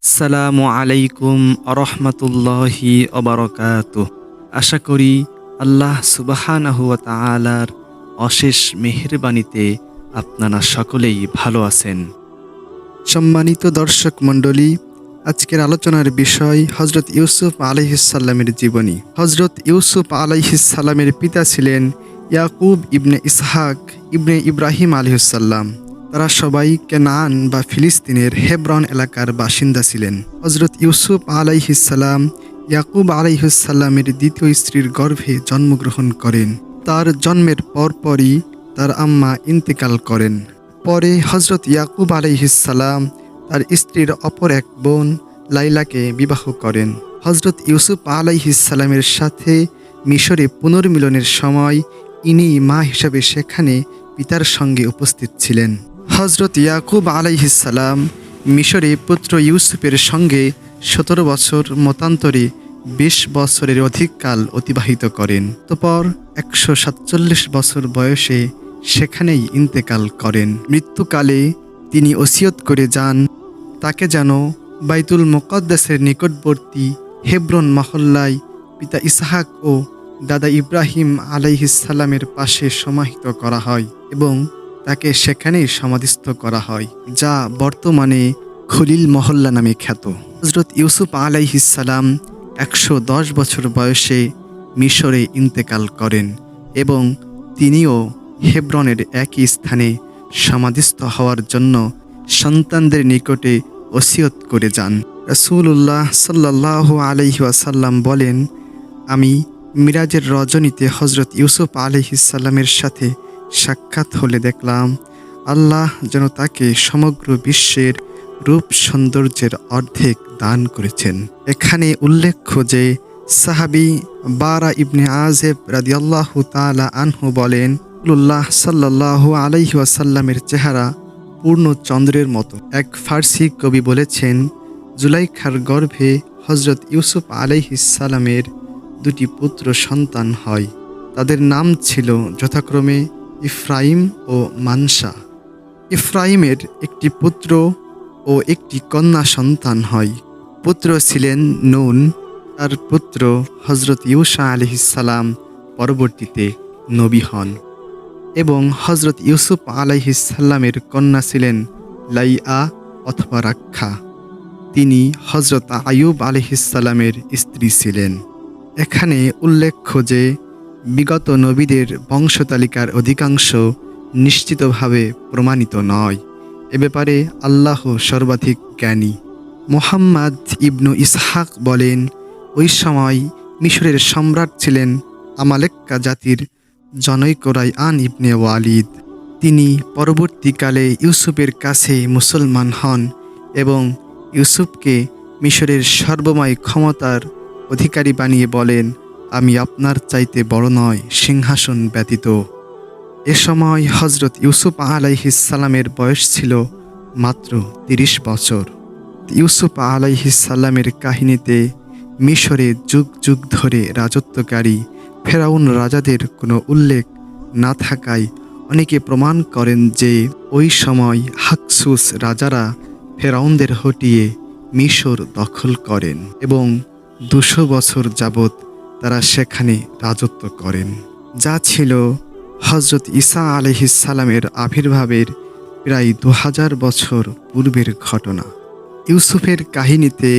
আসসালামু আলাইকুম আরহামতুল্লাহি অবরকাতুহ। আশা করি আল্লাহ সুবহানাহু ওয়া তাআলার অশেষ মেহেরবানিতে আপনারা সকলেই ভালো আছেন। সম্মানিত দর্শক মণ্ডলী, আজকের আলোচনার বিষয় হজরত ইউসুফ আলাইহিসসালামের জীবনী। হজরত ইউসুফ আলাইহিসসালামের পিতা ছিলেন ইয়াকুব ইবনে ইসহাক ইবনে ইব্রাহিম আলাইহিসসালাম। তারা সবাই কেনান বা ফিলিস্তিনের হেব্রন এলাকার বাসিন্দা ছিলেন। হজরত ইউসুফ আলাইহিসসালাম ইয়াকুব আলাইহিসসালামের দ্বিতীয় স্ত্রীর গর্ভে জন্মগ্রহণ করেন। তার জন্মের পরপরই তার আম্মা ইন্তেকাল করেন। পরে হজরত ইয়াকুব আলাইহিসসালাম তার স্ত্রীর অপর এক বোন লাইলাকে বিবাহ করেন। হজরত ইউসুফ আলাইহিসসালামের সাথে মিশরে পুনর্মিলনের সময় ইনি মা হিসাবে সেখানে পিতার সঙ্গে উপস্থিত ছিলেন। হজরত ইয়াকুব আলাইহিসসালাম মিশরে পুত্র ইউসুফের সঙ্গে 17 বছর মতান্তরে 20 বছরের অধিক কাল অতিবাহিত করেন। অতঃপর 147 বছর বয়সে সেখানেই ইন্তেকাল করেন। মৃত্যুকালে তিনি ওসিয়ত করে যান তাকে যেন বাইতুল মুকদ্দাসের নিকটবর্তী হেব্রন মহল্লায় পিতা ইসহাক ও দাদা ইব্রাহিম আলাইহিসসালামের পাশে সমাহিত করা হয় এবং তাকে সেখানেই সমাধিস্থ করা হয়, যা বর্তমানে খলিল মহল্লা নামে খ্যাত। হজরত ইউসুফ আলাইহিসসালাম 110 বছর বয়সে মিশরে ইন্তেকাল করেন এবং তিনিও হেব্রনের একই স্থানে সমাধিস্থ হওয়ার জন্য সন্তানদের নিকটে ওসিয়ত করে যান। রাসূলুল্লাহ সাল্লাল্লাহু আলাইহি ওয়াসাল্লাম বলেন, আমি মিরাজের রজনীতে হজরত ইউসুফ আলাইহিসসালামের সাথে সাক্ষাৎ হলে দেখলাম আল্লাহ যেন তাকে সমগ্র বিশ্বের রূপ সৌন্দর্যের অর্ধেক দান করেছেন। এখানে উল্লেখ্য যে সাহাবী বারা ইবনে আযেব রাদিয়াল্লাহু তাআলা আনহু বলেন, রাসূলুল্লাহ সাল্লাল্লাহু আলাইহি ওয়াসাল্লামের চেহারা পূর্ণ চন্দ্রের মতো। এক ফার্সি কবি বলেছেন, জুলাইখার গর্ভে হজরত ইউসুফ আলাইহিসসালামের 2টি পুত্র সন্তান হয়। তাদের নাম ছিল যথাক্রমে ইফরাইম ও মানসা। ইফরাইমের একটি পুত্র ও একটি কন্যা সন্তান হয়। পুত্র ছিলেন নুন। তার পুত্র হজরত ইউসা আলাইহিসসালাম পরবর্তীতে নবী হন এবং হজরত ইউসুফ আলাইহিসসালামের কন্যা ছিলেন লাইয়া অথবা রাক্ষা। তিনি হজরত আয়ুব আলাইহিসসালামের স্ত্রী ছিলেন। এখানে উল্লেখ্য যে বিগত নবীদের বংশতালিকার অধিকাংশ নিশ্চিতভাবে প্রমাণিত নয়। এ ব্যাপারে আল্লাহ সর্বাধিক জ্ঞানী। মুহাম্মদ ইবনু ইসহাক বলেন, ওই সময় মিশরের সম্রাট ছিলেন আমালেক্কা জাতির জনৈক রায়্যান ইবনে ওয়ালিদ। তিনি পরবর্তীকালে ইউসুফের কাছে মুসলমান হন এবং ইউসুফকে মিশরের সর্বময় ক্ষমতার অধিকারী বানিয়ে বলেন, আমি আপনার চাইতে বড় নয় সিংহাসন ব্যতীত। এ সময় হজরত ইউসুফ আলাইহিসসালামের বয়স ছিল মাত্র 30 বছর। ইউসুফ আলাইহিসসালামের কাহিনীতে মিশরে যুগ যুগ ধরে রাজত্বকারী ফেরাউন রাজাদের কোনো উল্লেখ না থাকায় অনেকে প্রমাণ করেন যে ওই সময় হাকসুস রাজারা ফেরাউনদের হটিয়ে মিশর দখল করেন এবং 200 বছর যাবৎ তারা সেখানে রাজত্ব করেন, যা ছিল হজরত ঈসা আলাইহিসসালামের আবির্ভাবের প্রায় 2000 বছর পূর্বের ঘটনা। ইউসুফের কাহিনীতে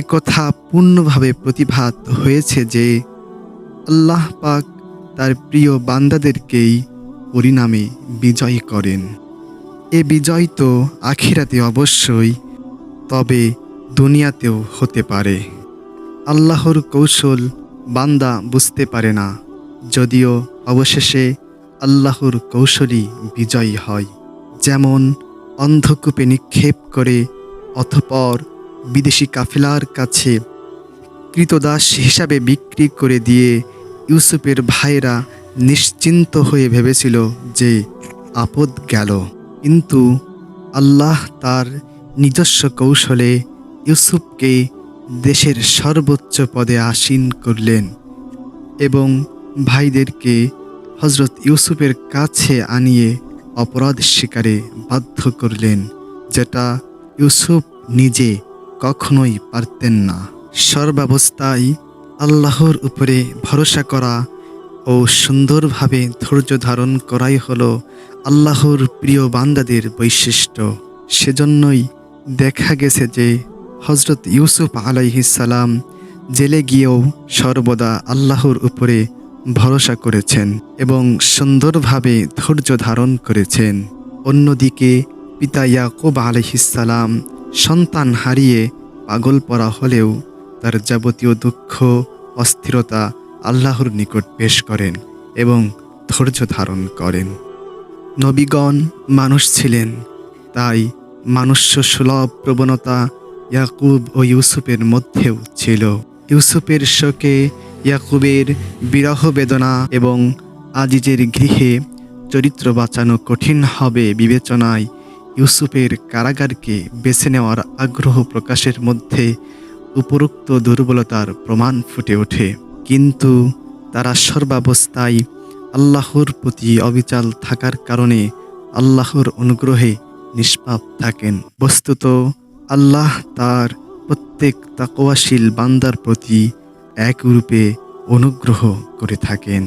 একথা পূর্ণভাবে প্রতিভাত হয়েছে যে আল্লাহ পাক তার প্রিয় বান্দাদেরকেই পরিণামে বিজয়ী করেন। এ বিজয় তো আখিরাতে অবশ্যই, তবে দুনিয়াতেও হতে পারে। আল্লাহর কৌশল বান্দা বুঝতে পারে না, যদিও অবশেষে আল্লাহর কৌশলই বিজয়ী হয়। যেমন অন্ধকূপে নিক্ষেপ করে অতঃপর বিদেশি কাফেলার কাছে কৃতদাস হিসাবে বিক্রি করে দিয়ে ইউসুফের ভাইরা নিশ্চিন্ত হয়ে ভেবেছিল যে আপদ গেল, কিন্তু আল্লাহ তার নিজস্ব কৌশলে ইউসুফকে দেশের সর্বোচ্চ পদে আসীন করলেন এবং ভাইদেরকে হজরত ইউসুফের কাছে আনিয়ে অপরাধ স্বীকারে বাধ্য করলেন, যেটা ইউসুফ নিজে কখনোই পারতেন না। সর্বাবস্থায় আল্লাহর উপরে ভরসা করা ও সুন্দরভাবে ধৈর্য ধারণ করাই হলো আল্লাহর প্রিয় বান্দাদের বৈশিষ্ট্য। সেজন্যই দেখা গেছে যে হজরত ইউসুফ আলাইহিসসালাম জেলে গিয়েও সর্বদা আল্লাহর উপরে ভরসা করেছেন এবং সুন্দরভাবে ধৈর্য ধারণ করেছেন। অন্যদিকে পিতা ইয়াকুব আলাইহিসসালাম সন্তান হারিয়ে পাগল পড়া হলেও তার যাবতীয় দুঃখ অস্থিরতা আল্লাহর নিকট পেশ করেন এবং ধৈর্য ধারণ করেন। নবীগণ মানুষ ছিলেন, তাই মানুষ্য সুলভ প্রবণতা ইয়াকুব ও ইউসুফের মধ্যেও ছিল। ইউসুফের শোকে ইয়াকুবের বিরহ বেদনা এবং আজিজের গৃহে চরিত্র বাঁচানো কঠিন হবে বিবেচনায় ইউসুফের কারাগারকে বেছে নেওয়ার আগ্রহ প্রকাশের মধ্যে উপরোক্ত দুর্বলতার প্রমাণ ফুটে ওঠে। কিন্তু তারা সর্বাবস্থায় আল্লাহর প্রতি অবিচল থাকার কারণে আল্লাহর অনুগ্রহে নিষ্পাপ থাকেন। বস্তুত আল্লাহ তার প্রত্যেক তাকওয়াশীল বান্দার প্রতি একরূপে অনুগ্রহ করে থাকেন।